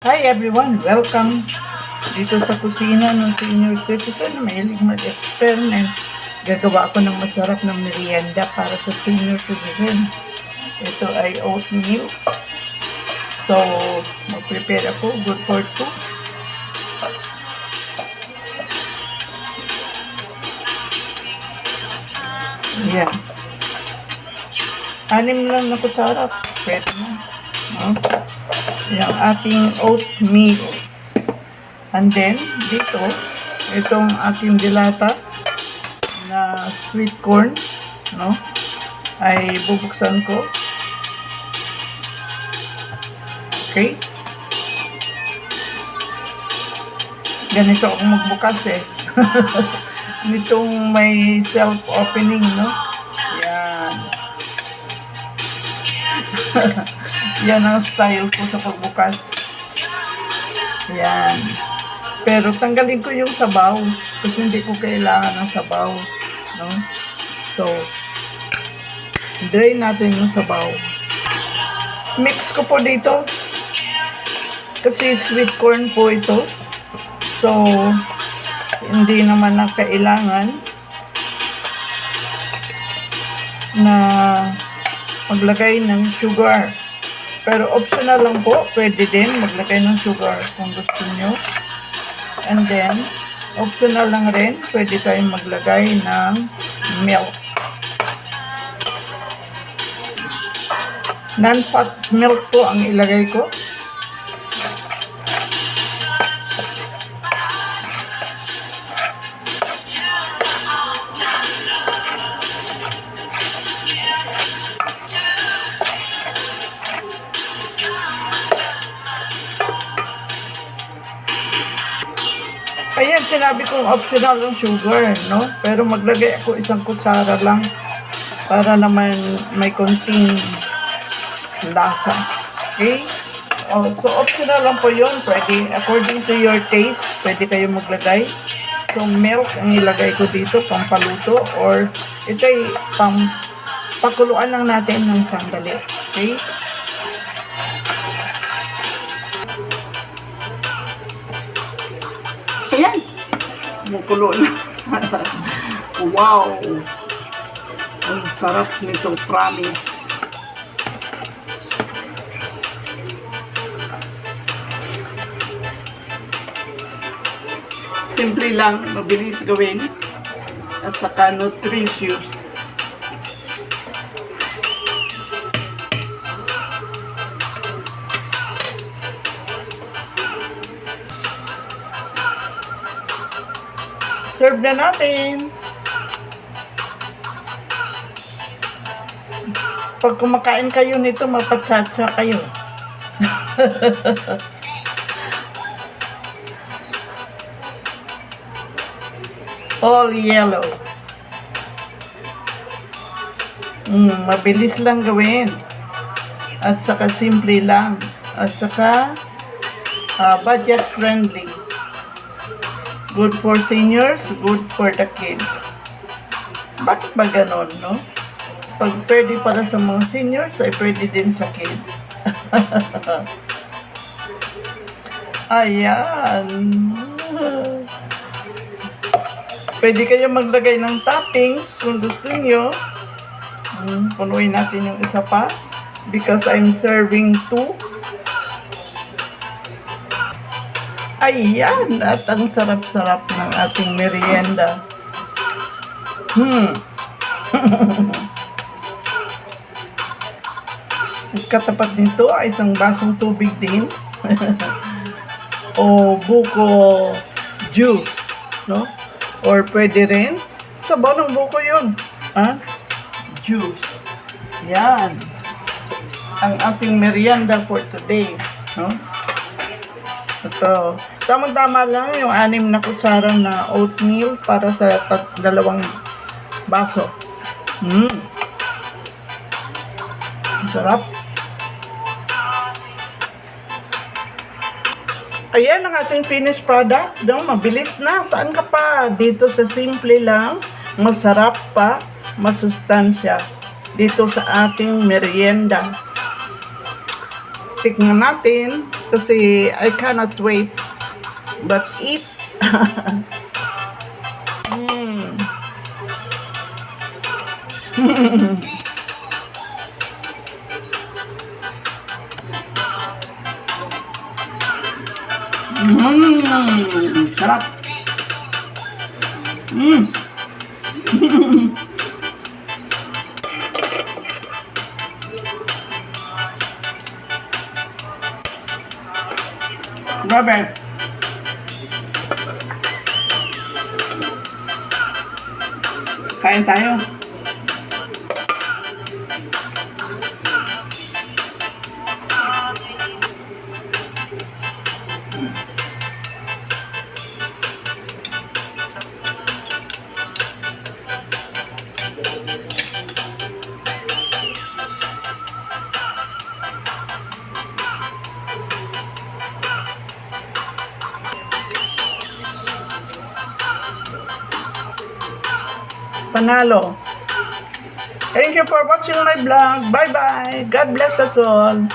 Hi everyone! Welcome dito sa kusina ng senior citizen. Mahilig mag-experiment. Gagawa ako ng masarap na merienda para sa senior citizen. Ito ay oatmeal. So, mag-prepare ako. Good for two. Yan. 6 lang na kutsara. Pwede na. No? Yung ating oatmeal. And then, dito, itong ating dilata na sweet corn, no? Ay bubuksan ko. Okay? Ganito ako magbukas eh. Nitong may self-opening, no? Yan. Yan ang style ko sa pagbukas. Yan. Pero tanggalin ko yung sabaw kasi hindi ko kailangan ng sabaw, no? So, drain natin yung sabaw. Mix ko po dito kasi sweet corn po ito. So, hindi naman na kailangan na maglagay ng sugar. Pero optional lang po, pwede din maglagay ng sugar kung gusto nyo. And then, optional lang rin, pwede tayong maglagay ng milk. Non-fat milk po ang ilagay ko. Ayan, sinabi kong optional ang sugar, no? Pero maglagay ako 1 kutsara lang para naman may konting lasa. Okay? Oh, so, optional lang po yun. Pwede, according to your taste, pwede kayo maglagay. So, milk ang ilagay ko dito, pampaluto, or ito ay pakuluan lang natin ng sandali. Okay? Ayan. Kumukulo na. Wow. Ang sarap nito, promise. Simple lang, mabilis gawin. At saka nutritious. Serve na natin. Pag kumakain kayo nito, mapatsatsa kayo. All yellow. Mabilis lang gawin. At saka simple lang. At saka budget friendly. Good for seniors, good for the kids. Bakit ba ganon, no? Pag pwede para sa mga seniors, ay pwede din sa kids. Ayan. Pwede kayo maglagay ng toppings kung gusto nyo. Punuin natin yung isa pa. Because I'm serving 2. Ayan, at ang sarap-sarap ng ating merienda. Katapat nito ay isang basong tubig din. O buko juice, no? Or pwede rin, sabaw ng buko yun. Juice. Yan. Ang ating merienda for today, no? Ito, tamang-tama lang yung 6 na kutsara na oatmeal para sa 2 baso. Sarap. Ayan ang ating finished product. No? Mabilis na. Saan ka pa? Dito sa simple lang. Masarap pa. Masustansya. Dito sa ating merienda. Tikman natin kasi I cannot wait but eat. Sarap. Grabe. Kain tayo. Panalo. Thank you for watching my vlog. Bye-bye. God bless us all.